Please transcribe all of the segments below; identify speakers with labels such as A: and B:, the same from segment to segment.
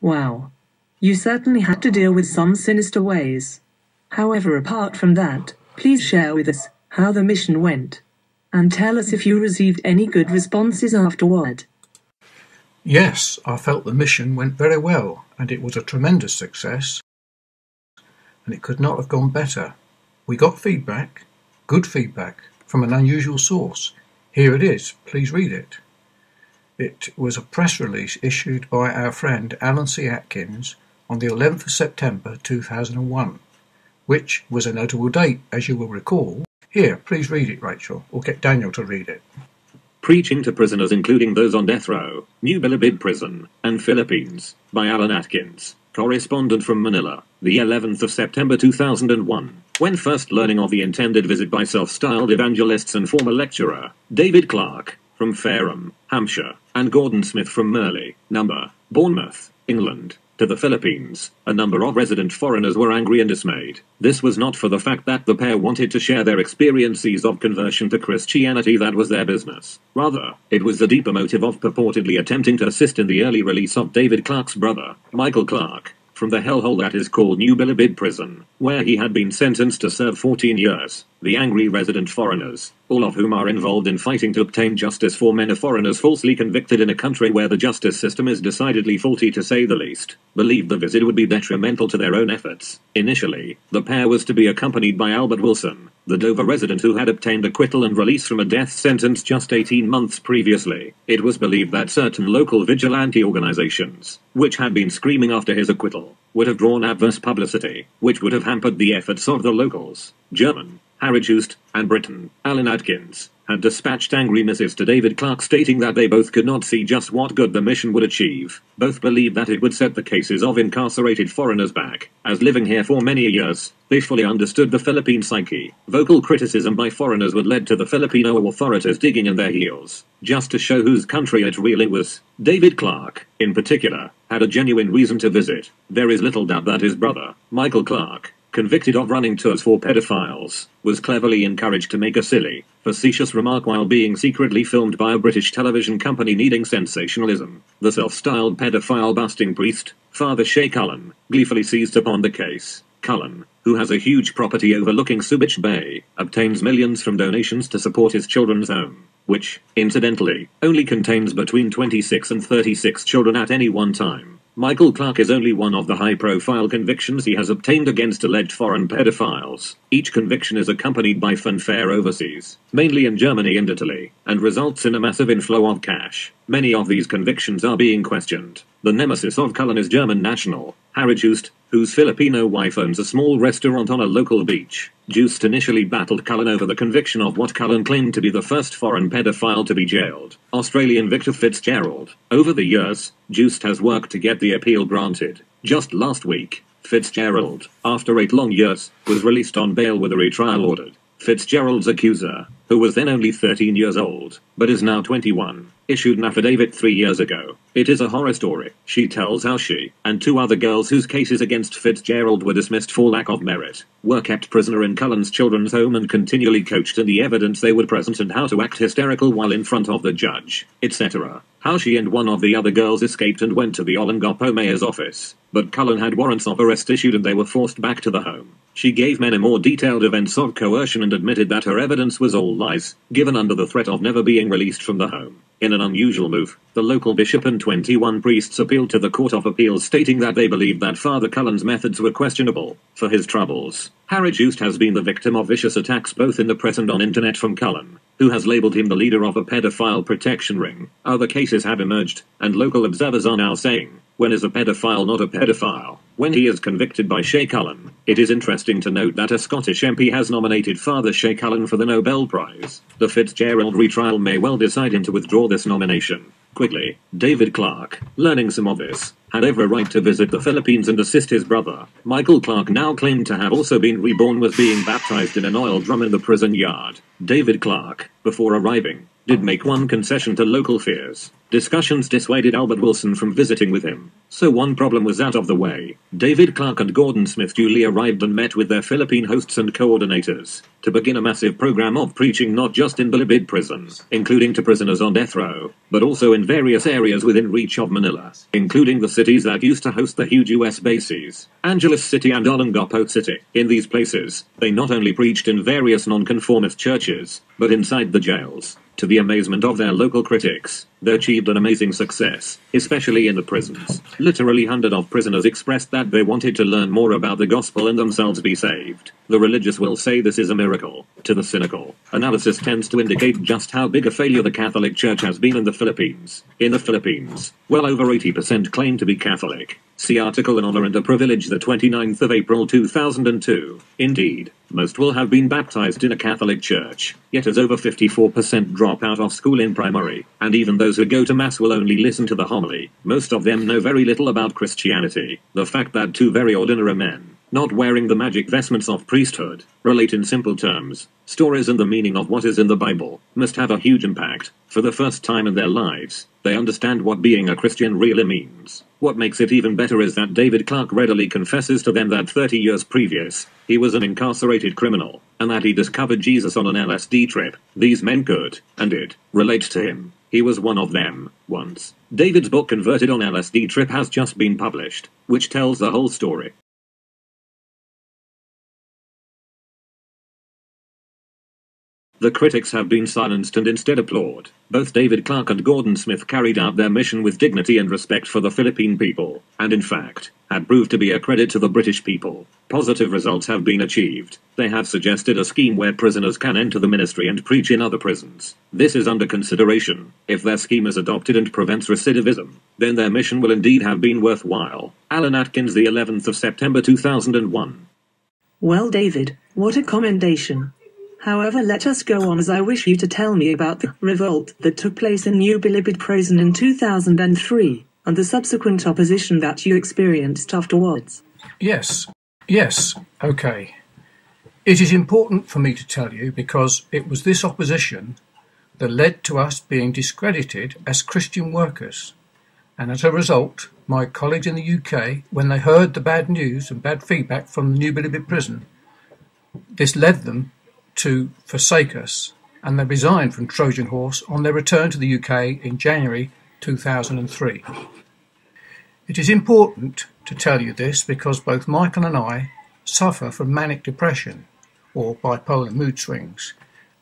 A: Wow. You certainly had to deal with some sinister ways. However, apart from that, please share with us how the mission went. And tell us if you received any good responses afterward.
B: Yes, I felt the mission went very well, and it was a tremendous success, and it could not have gone better. We got feedback, good feedback, from an unusual source. Here it is, please read it. It was a press release issued by our friend Alan C. Atkins on the 11th of September 2001, which was a notable date, as you will recall. Here, please read it, Rachel, or get Daniel to read it.
C: Preaching to prisoners including those on death row, New Bilibid Prison, and Philippines, by Alan Atkins, correspondent from Manila, the 11th of September 2001, when first learning of the intended visit by self-styled evangelists and former lecturer, David Clark, from Fareham, Hampshire, and Gordon Smith from Merley, Bournemouth, England, to the Philippines, a number of resident foreigners were angry and dismayed. This was not for the fact that the pair wanted to share their experiences of conversion to Christianity that was their business. Rather, it was the deeper motive of purportedly attempting to assist in the early release of David Clark's brother, Michael Clark, from the hellhole that is called New Bilibid Prison, where he had been sentenced to serve 14 years. The angry resident foreigners, all of whom are involved in fighting to obtain justice for men of foreigners falsely convicted in a country where the justice system is decidedly faulty to say the least, believed the visit would be detrimental to their own efforts. Initially, the pair was to be accompanied by Albert Wilson, the Dover resident who had obtained acquittal and release from a death sentence just 18 months previously. It was believed that certain local vigilante organizations, which had been screaming after his acquittal, would have drawn adverse publicity, which would have hampered the efforts of the locals. German, Harry Just, and Britain, Alan Atkins, had dispatched angry missives to David Clark stating that they both could not see just what good the mission would achieve. Both believed that it would set the cases of incarcerated foreigners back, as living here for many years, they fully understood the Philippine psyche. Vocal criticism by foreigners would lead to the Filipino authorities digging in their heels, just to show whose country it really was. David Clark, in particular, had a genuine reason to visit. There is little doubt that his brother, Michael Clark, convicted of running tours for pedophiles, was cleverly encouraged to make a silly, facetious remark while being secretly filmed by a British television company needing sensationalism. The self-styled pedophile-busting priest, Father Shea Cullen, gleefully seized upon the case. Cullen, who has a huge property overlooking Subic Bay, obtains millions from donations to support his children's home, which, incidentally, only contains between 26 and 36 children at any one time. Michael Clark is only one of the high-profile convictions he has obtained against alleged foreign pedophiles. Each conviction is accompanied by fanfare overseas, mainly in Germany and Italy, and results in a massive inflow of cash. Many of these convictions are being questioned. The nemesis of Cullen is German national, Harry Just, whose Filipino wife owns a small restaurant on a local beach. Just initially battled Cullen over the conviction of what Cullen claimed to be the first foreign pedophile to be jailed, Australian Victor Fitzgerald. Over the years, Just has worked to get the appeal granted. Just last week, Fitzgerald, after 8 long years, was released on bail with a retrial ordered. Fitzgerald's accuser, who was then only 13 years old, but is now 21, issued an affidavit 3 years ago. It is a horror story. She tells how she, and 2 other girls whose cases against Fitzgerald were dismissed for lack of merit, were kept prisoner in Cullen's children's home and continually coached in the evidence they would present and how to act hysterical while in front of the judge, etc. How she and one of the other girls escaped and went to the Olongapo mayor's office, but Cullen had warrants of arrest issued and they were forced back to the home. She gave many more detailed events of coercion and admitted that her evidence was all lies, given under the threat of never being released from the home. In an unusual move, the local bishop and 21 priests appealed to the Court of Appeals stating that they believed that Father Cullen's methods were questionable. For his troubles, Harry Just has been the victim of vicious attacks both in the press and on internet from Cullen, who has labeled him the leader of a pedophile protection ring. Other cases have emerged, and local observers are now saying, when is a pedophile not a pedophile? When he is convicted by Shea Cullen. It is interesting to note that a Scottish MP has nominated Father Shea Cullen for the Nobel Prize. The Fitzgerald retrial may well decide him to withdraw this nomination. Quickly, David Clark, learning some of this, had every right to visit the Philippines and assist his brother. Michael Clark, now claimed to have also been reborn, was being baptized in an oil drum in the prison yard. David Clark, before arriving, did make one concession to local fears. Discussions dissuaded Albert Wilson from visiting with him, So one problem was out of the way. David Clark and Gordon Smith duly arrived and met with their Philippine hosts and coordinators to begin a massive program of preaching, not just in Bilibid prison, including to prisoners on death row, but also in various areas within reach of Manila, including the cities that used to host the huge US bases, Angeles City and Olongapo City. In these places, they not only preached in various nonconformist churches, but inside the jails. To the amazement of their local critics, they achieved an amazing success, especially in the prisons. Literally hundreds of prisoners expressed that they wanted to learn more about the gospel and themselves be saved. The religious will say this is a miracle. To the cynical, analysis tends to indicate just how big a failure the Catholic Church has been in the Philippines. In the Philippines, well over 80% claim to be Catholic. See article in Honor and a Privilege, the 29th of April 2002. Indeed, most will have been baptized in a Catholic church, yet as over 54% drop out of school in primary, and even those who go to Mass will only listen to the homily. Most of them know very little about Christianity. The fact that two very ordinary men, not wearing the magic vestments of priesthood, relate in simple terms, stories and the meaning of what is in the Bible, must have a huge impact. For the first time in their lives, they understand what being a Christian really means. What makes it even better is that David Clark readily confesses to them that 30 years previous, he was an incarcerated criminal, and that he discovered Jesus on an LSD trip. These men could, and did, relate to him. He was one of them, once. David's book Converted on LSD Trip has just been published, which tells the whole story. The critics have been silenced and instead applaud. Both David Clark and Gordon Smith carried out their mission with dignity and respect for the Philippine people, and in fact, had proved to be a credit to the British people. Positive results have been achieved. They have suggested a scheme where prisoners can enter the ministry and preach in other prisons. This is under consideration. If their scheme is adopted and prevents recidivism, then their mission will indeed have been worthwhile. Alan Atkins, the 11th of September 2001.
A: Well, David, what a commendation. However, let us go on, as I wish you to tell me about the revolt that took place in New Bilibid prison in 2003, and the subsequent opposition that you experienced afterwards.
B: Yes, okay. It is important for me to tell you because it was this opposition that led to us being discredited as Christian workers. And as a result, my colleagues in the UK, when they heard the bad news and bad feedback from the New Bilibid prison, this led them to forsake us, and they resigned from Trojan Horse on their return to the UK in January 2003. It is important to tell you this because both Michael and I suffer from manic depression or bipolar mood swings,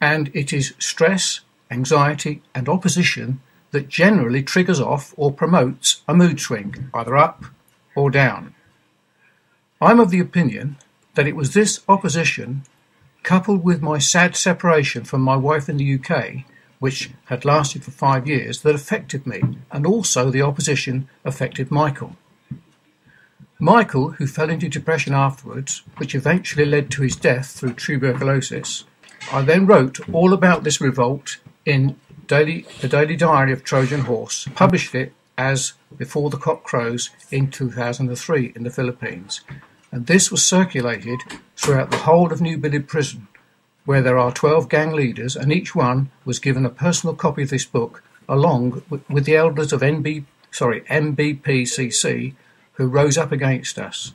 B: and it is stress, anxiety and opposition that generally triggers off or promotes a mood swing, either up or down. I'm of the opinion that it was this opposition, coupled with my sad separation from my wife in the UK, which had lasted for 5 years, that affected me, and also the opposition affected Michael. Michael, who fell into depression afterwards, which eventually led to his death through tuberculosis. I then wrote all about this revolt in the Daily Diary of Trojan Horse, published it as Before the Cock Crows in 2003 in the Philippines. And this was circulated throughout the whole of New Bilibid prison, where there are 12 gang leaders, and each one was given a personal copy of this book, along with the elders of MBPCC, who rose up against us.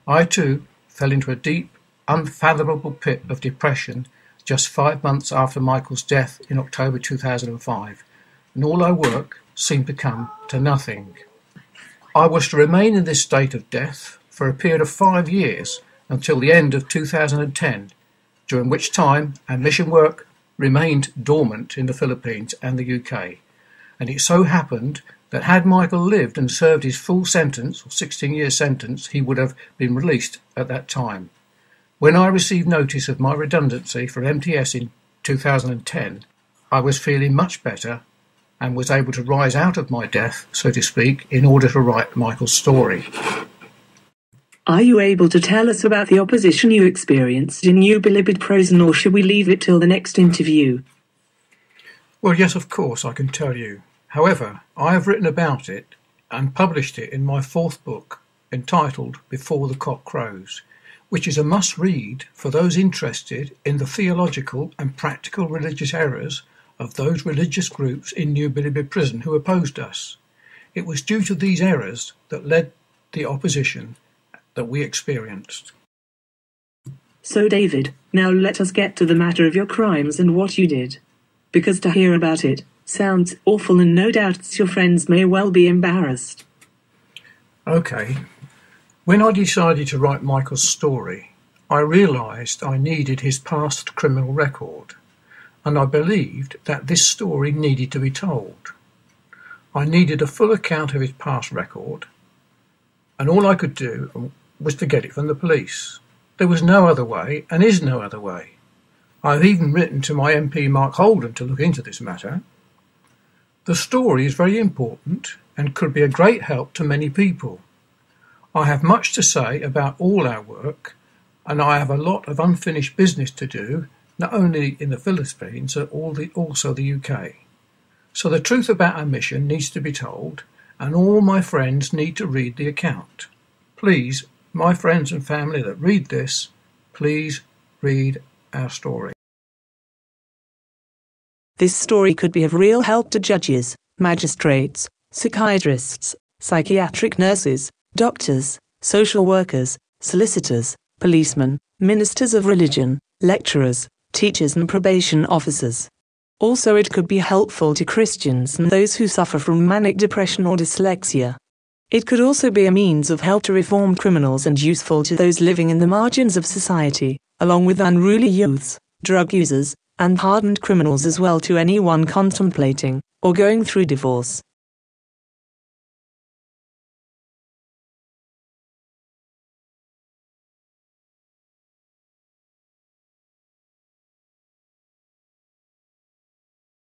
B: I too fell into a deep, unfathomable pit of depression just 5 months after Michael's death in October 2005, and all our work seemed to come to nothing. I was to remain in this state of death for a period of 5 years until the end of 2010, during which time our mission work remained dormant in the Philippines and the UK. And it so happened that had Michael lived and served his full sentence, or 16-year sentence, he would have been released at that time. When I received notice of my redundancy for MTS in 2010, I was feeling much better and was able to rise out of my death, so to speak, in order to write Michael's story.
A: Are you able to tell us about the opposition you experienced in New Bilibid prison, or should we leave it till the next interview?
B: Well, yes, of course, I can tell you. However, I have written about it and published it in my 4th book, entitled Before the Cock Crows, which is a must-read for those interested in the theological and practical religious errors of those religious groups in New Bilibid prison who opposed us. It was due to these errors that led the opposition that we experienced.
A: So David, now let us get to the matter of your crimes and what you did. Because to hear about it sounds awful, and no doubt your friends may well be embarrassed.
B: Okay. When I decided to write Michael's story, I realised I needed his past criminal record, and I believed that this story needed to be told. I needed a full account of his past record, and all I could do was to get it from the police. There was no other way, and is no other way. I've even written to my MP Mark Holden to look into this matter. The story is very important and could be a great help to many people. I have much to say about all our work, and I have a lot of unfinished business to do, not only in the Philippines, but also the UK. So the truth about our mission needs to be told, and all my friends need to read the account. Please, my friends and family that read this, please read our story.
A: This story could be of real help to judges, magistrates, psychiatrists, psychiatric nurses, doctors, social workers, solicitors, policemen, ministers of religion, lecturers, teachers and probation officers. Also, it could be helpful to Christians and those who suffer from manic depression or dyslexia. It could also be a means of help to reformed criminals and useful to those living in the margins of society, along with unruly youths, drug users, and hardened criminals, as well to anyone contemplating or going through divorce.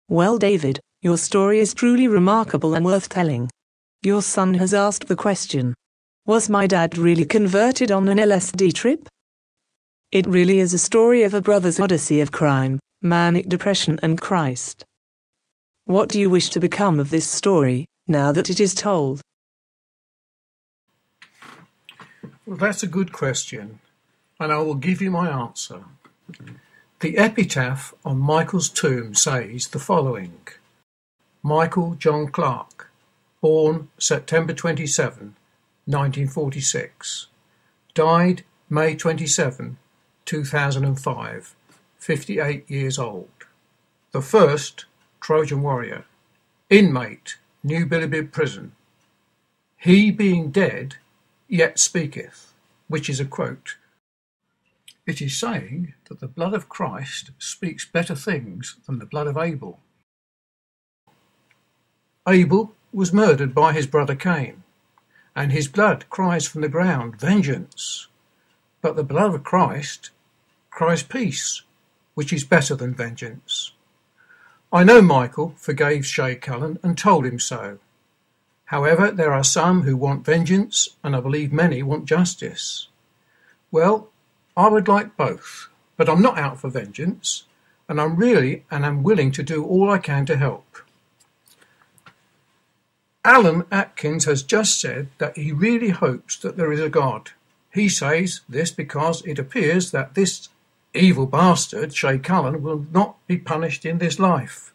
A: Well, David, your story is truly remarkable and worth telling. Your son has asked the question, was my dad really converted on an LSD trip? It really is a story of a brother's odyssey of crime, manic depression and Christ. What do you wish to become of this story, now that it is told?
B: Well, that's a good question, and I will give you my answer. The epitaph on Michael's tomb says the following: Michael John Clark, born September 27, 1946, died May 27, 2005, 58 years old. The first Trojan warrior, inmate, New Bilibid prison. He being dead, yet speaketh, which is a quote. It is saying that the blood of Christ speaks better things than the blood of Abel. Abel was murdered by his brother Cain, and his blood cries from the ground, vengeance. But the blood of Christ cries peace, which is better than vengeance. I know Michael forgave Shay Cullen and told him so. However, there are some who want vengeance, and I believe many want justice. Well, I would like both, but I'm not out for vengeance, and I'm willing to do all I can to help. Alan Atkins has just said that he really hopes that there is a God. He says this because it appears that this evil bastard, Shay Cullen, will not be punished in this life.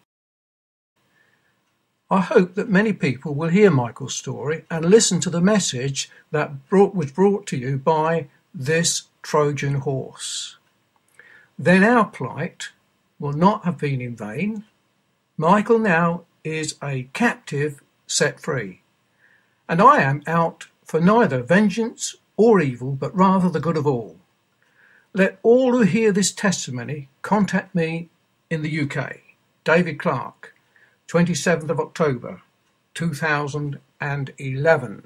B: I hope that many people will hear Michael's story and listen to the message that was brought to you by this Trojan horse. Then our plight will not have been in vain. Michael now is a captive set free, and I am out for neither vengeance or evil, but rather the good of all. Let all who hear this testimony contact me in the UK. David Clark, 27th of October, 2011.